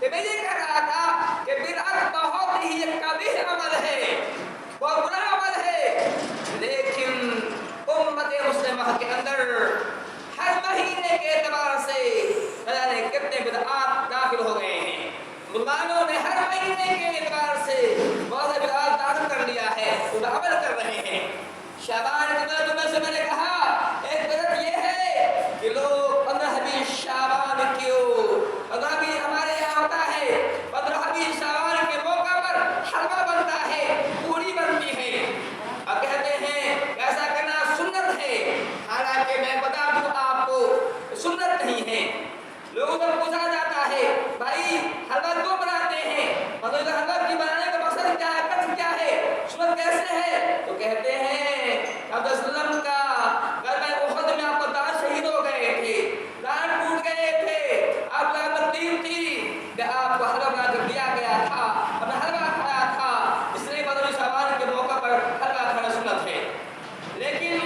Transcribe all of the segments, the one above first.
کہ میں یہ کہہ رہا تھا کہ بدعت بہت ہی ایک قبیح عمل ہے، بہت برا عمل ہے، لیکن امت مسلمہ کے اندر ہر مہینے کے اعتبار سے نہ جانے کتنے بدعات داخل ہو گئے ہیں۔ مسلمانوں نے ہر مہینے کے اعتبار سے بہت سے بدعات داخل کر لیا ہے، اس پر عمل کر رہے ہیں۔ شعبان کے بدعتوں میں سے میں نے کہا ایک بدعت یہ ہے کہ لوگ 15 شعبان کیوں 15 ہمارے یہاں ہوتا ہے، 15 شعبان کے موقع پر حلوہ بنتا ہے، پوری بنتی ہے، اب کہتے ہیں ایسا کرنا سنت ہے، حالانکہ میں بتا دوں آپ کو سنت نہیں ہے۔ لوگوں کو پوچھا جاتا ہے بھائی حلوہ کیوں بناتے ہیں، مطلب حلوہ کی بنانے کا مقصد کیا ہے، قصد کیا ہے، سنت کیسے ہے، تو کہتے ہیں عبد السلام کا غزوہ احد میں آپ کا شہید ہو گئے تھے، ران ٹوٹ گئے تھے، آپ کا تکلیف تھی کہ آپ کو حلوہ بنا کر دیا گیا تھا، آپ نے حلوہ کھایا تھا، اس لیے 15 شعبان کے موقع پر حلوہ کھانا سنت ہے۔ لیکن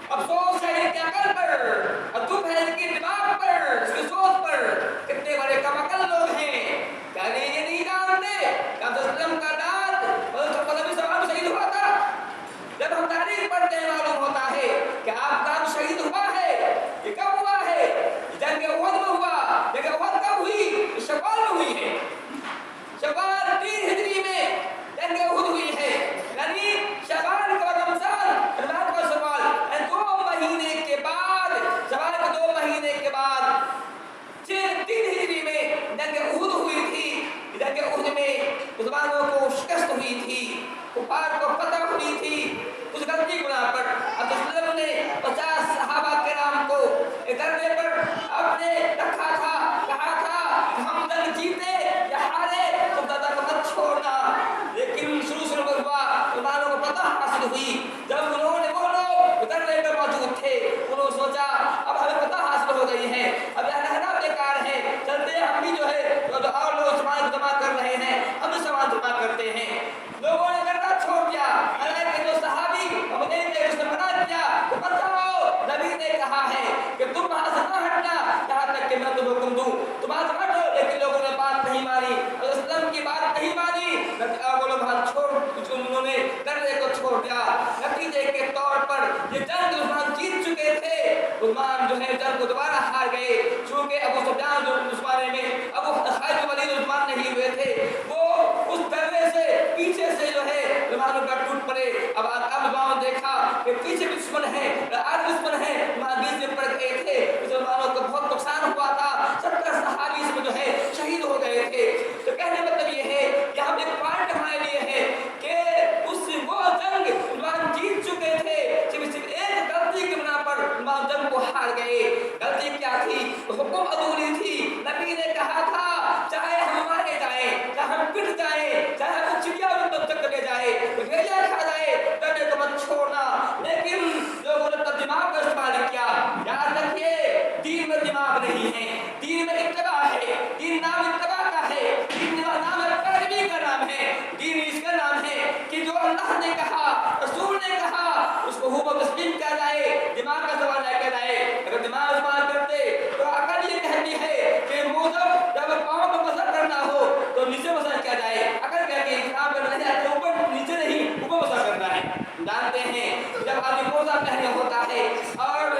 افسوس ہے ان کی عقل پر، دکھ ہے ان کی دماغ پر، اس کی سوچ پر، کتنے بڑے کم عقل لوگ ہیں، کیا یہ نہیں جانتے کہ عبد السلام کا داد 15 شعبان میں شہید ہوا تھا؟ جب ہم تاریخ پڑھتے ہیں معلوم ہوتا ہے کہ آپ کا شہید ہوا ہے، یہ کب ہوا ہے، جنگ احد میں ہوا، جنگ احد کب ہوئی، شوال میں ہوئی ہے، شوال 3 ہجری میں جنگ احد ہوئی ہے، یعنی شعبان کا رمضان رمضان کا شوال 2 مہینے کے بعد، شوال کے 2 مہینے کے بعد 3 ہجری میں جنگ احد ہوئی تھی۔ جنگ احد میں مسلمانوں کو شکست ہوئی تھی، کفار کو فتح ہوئی تھی، اس غلطی کی بنا پر عبد السلام نے 50 صحابہ کرام کو ایک درجے پر اپنے رکھا تھا، کہا تھا کہ ہم جنگ جیتے یا ہارے تو دادا کو مت چھوڑنا، لیکن شروع میں ہوا مسلمانوں کو فتح حاصل ہوئی، جب انہوں نے وہ لوگ درجے پر موجود تھے انہوں نے سوچا اب ہمیں فتح حاصل ہو گئی ہے، اب یہ رہنا بیکار ہے، چلتے ہم بھی جو ہے اور لوگ سامان جمع کر رہے ہیں ہم بھی سامان جمع کرتے ہیں۔ لوگوں نے کرنا چھوڑ دیا، حالانکہ جو صحابی ہم نے اس نے منع کیا کہ مت جاؤ، نبی نے کہا ہے کہ تم وہاں سے نہ ہٹنا یہاں تک کہ میں تمہیں حکم دوں، تم وہاں سے ہٹو، لیکن لوگوں نے بات نہیں مانی، اسلام کی بات نہیں مانی، وہ لوگ وہاں چھوڑ، انہوں نے کرنے کو چھوڑ دیا۔ نتیجے کے طور پر یہ جنگ مسلمان جیت چکے تھے، مسلمان جو ہے جنگ کو دوبارہ ہار گئے، چونکہ ابو سفیان جو اس بارے میں ابو خالد بن ولید مسلمان نہیں ہوئے تھے، وہ اس درے سے پیچھے سے جو ہے مسلمانوں کا ٹوٹ پڑے۔ اب مسلمانوں نے دیکھا کہ پیچھے بھی دشمن ہے، آگے دشمن ہے، بیچ میں پڑ گئے تھے، مسلمانوں کو بہت نقصان ہوا تھا، 70 صحابی اس میں جو ہے شہید ہو گئے تھے۔ تو کہنے مطلب یہ ہے کہ ہم ایک پوائنٹ ہمارے لیے ہے کہ اس وہ جنگ مسلمان جیت چکے تھے، صرف ایک غلطی کی بنا پر مسلمان جنگ کو ہار گئے۔ غلطی کیا تھی؟ حکم ادھوری تھی، نبی نے کہا تھا چاہے ہم مارے جائیں، چاہے ہم پٹ جائیں، چاہے ہم چڑیا تک لے جائے، بھیجا کھا جائے، ڈرنے کو مت چھوڑنا۔ لیکن لوگوں نے تب دماغ کا استعمال کیا۔ یاد رکھیے دین میں دماغ نہیں ہے، دین میں اتباع ہے، دین نام اتباع کا ہے، دین نام پیروی کا نام ہے، دین اس کا نام ہے کہ جو اللہ نے کہا، رسول نے کہا، اس کو حب و تسلیم کیا جائے، دماغ کا سوال نہ کیا جائے۔ اگر دماغ استعمال کرتے تو عقل یہ کہتی ہے کہ موضوع جب پاؤں کو مسح کرنا ہو تو نیچے مسح کیا جائے، اگر کہتے ہیں کام کرنا نہیں آتا اوپر نیچے نہیں اوپر مسح کرنا ہے۔ جانتے ہیں جب آدمی موزہ پہنے ہوتا ہے اور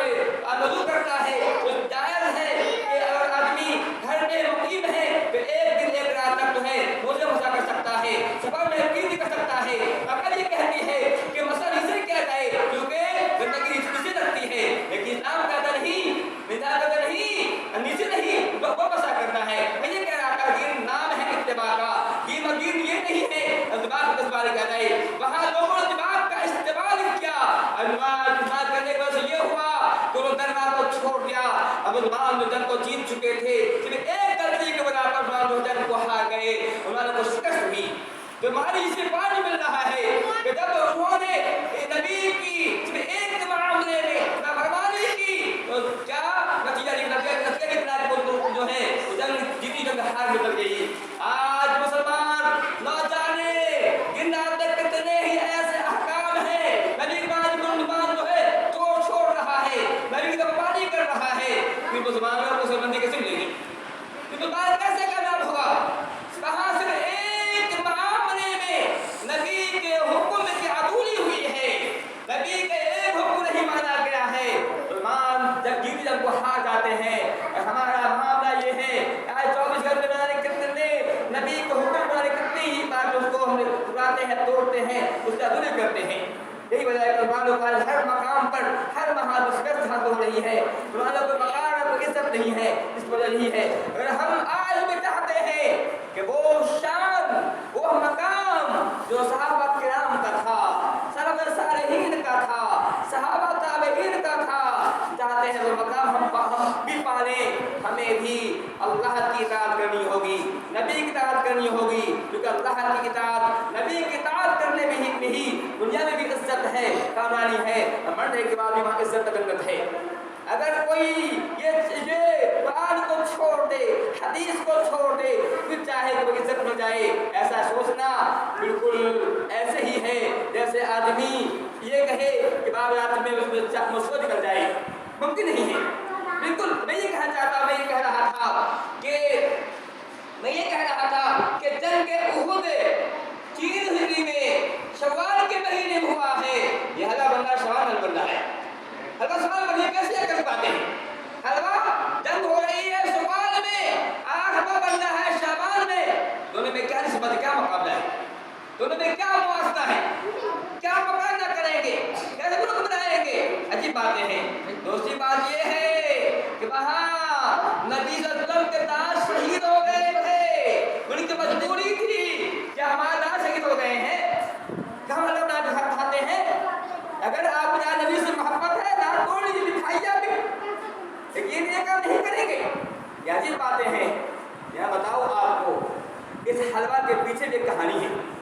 وضو کرتا ہے تو جائز ہے کہ اگر آدمی گھر میں مقیم ہے تو ایک دن ایک رات تک جو ہے موزے مسح کر سکتا ہے، سفر میں بھی کر سکتا ہے۔ عقل یہ کہتی ہے کہ مسح نیچے کیا جائے کیونکہ گندگی نیچے لگتی ہے، لیکن اسلام کہتا نہیں، نظام کہتا نہیں، نیچے نہیں وہ مسح کرنا ہے۔ میں یہ کہہ رہا تھا دین نام ہے اتباع کا، دین مدین یہ نہیں ہے دماغ کا استعمال کیا جائے۔ وہاں لوگوں نے دماغ کا استعمال کیا، استعمال کرنے کی وجہ سے یہ ہوا کہ انہوں نے دربار کو چھوڑ دیا۔ اب مسلمان جو جنگ کو جیت چکے تھے، صرف ایک غلطی کی بنا پر مسلمان جو جنگ کو ہار گئے، انہوں کو شکست ہوئی۔ تو ہماری اس سے پانی مل رہا ہے کہ جب انہوں نے نبی کی صرف ایک معاملے میں نافرمانی کی تو کیا نتیجہ نکلا جو ہے جنگ جیتی، جنگ ہار نکل گئی۔ آج مسلمان نہ جانے گننا تک کتنے ہی ایسے احکام ہیں، نبی باز مسلمان جو ہے چھوڑ رہا ہے، نبی کی پابندی کر رہا ہے، پھر مسلمانوں کو مسلمانی کیسے ملے گی؟ مسلمان کیسے یہی وجہ ہے کہ مسلمانوں کا ہر مقام پر ہر محال میں شکست حاصل ہو رہی ہے، مسلمانوں کو مقام اور عزت نہیں ہے، اس وجہ یہی ہے۔ اور ہم آج بھی چاہتے ہیں کہ وہ شان، وہ مقام جو صحابہ کرام کا تھا، سلف صالحین کا تھا، صحابہ تابعین کا تھا، چاہتے ہیں وہ مقام ہم بھی پالیں۔ ہمیں بھی اللہ کی اطاعت کرنی ہوگی، نبی کی اطاعت کرنی ہوگی، کیونکہ اللہ کی اطاعت، نبی کی اطاعت کرنے میں ہی دنیا میں بھی عزت ہے، کامرانی ہے، مرنے کے بعد بھی وہاں عزت جنت ہے۔ اگر کوئی یہ قرآن کو چھوڑ دے، حدیث کو چھوڑ دے، پھر چاہے کہ وہ عزت مل جائے، ایسا سوچنا بالکل ایسے ہی ہے جیسے آدمی یہ کہے کہ باب رات میں مسود کر جائے، ممکن نہیں ہے۔ بالکل میں یہ کہنا چاہتا، میں یہ کہہ رہا تھا کہ جنگ احد 3 ہجری میں شوال کے مہینے میں ہوا ہے۔ یہ حلوہ بندہ شوال میں بندہ ہے، حلوہ شوال بندہ کیسے کر پاتے ہیں؟ حلوہ جنگ ہو رہی ہے شوال میں، حلوہ بندہ ہے شعبان میں، دونوں میں کیا نسبت، کیا مقابلہ ہے؟ دونوں میں کیا موازنہ ہے؟ کیا مقابلہ کریں گے؟ کیسے گروپ بنائیں گے؟ عجیب باتیں ہیں۔ دوسری بات یہ ہے کہ وہاں نبی صلی اللہ علیہ وسلم کے داس شہید ہو گئے تھے، ان کی مجبوری تھی کہ ہمارے داس شہید ہو گئے ہیں، کہاں لوگ نہ کھاتے ہیں؟ اگر آپ کو نبی سے محبت ہے نہ توڑی مٹھائیاں بھی، لیکن یہ کام نہیں کریں گے۔ یہ عجیب باتیں ہیں۔ یہاں بتاؤ آپ کو اس حلوہ کے پیچھے بھی کہانی ہے۔